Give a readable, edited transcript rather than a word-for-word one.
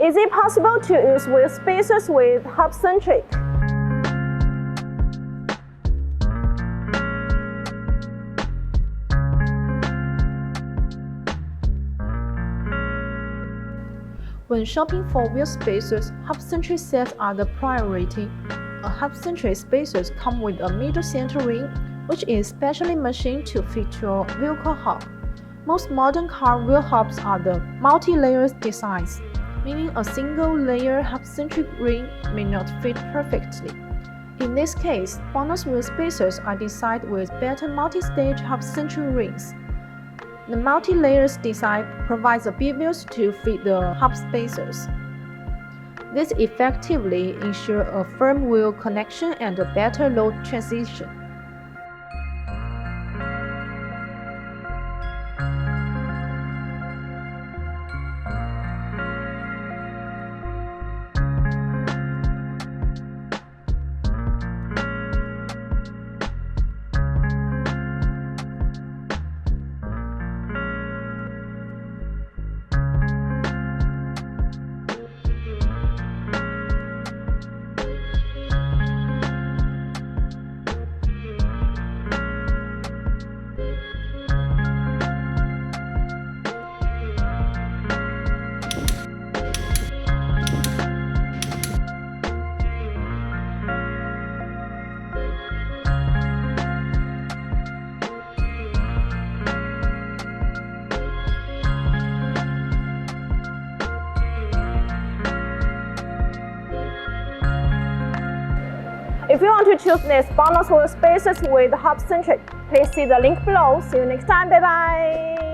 Is it possible to use wheel spacers with hub-centric? When shopping for wheel spacers, hub-centric sets are the priority. A hub-centric spacers come with a middle center ring, which is specially machined to fit your vehicle hub. Most modern car wheel hubs are the multi-layer designs, meaning a single-layer hub-centric ring may not fit perfectly. In this case, BONOSS wheel spacers are designed with better multi-stage hub-centric rings. The multi-layer design provides a bevel to fit the hub spacers. This effectively ensures a firm wheel connection and a better load transition. If you want to choose this BONOSS Wheel Spacers with hub-centric, please see the link below. See you next time. Bye bye.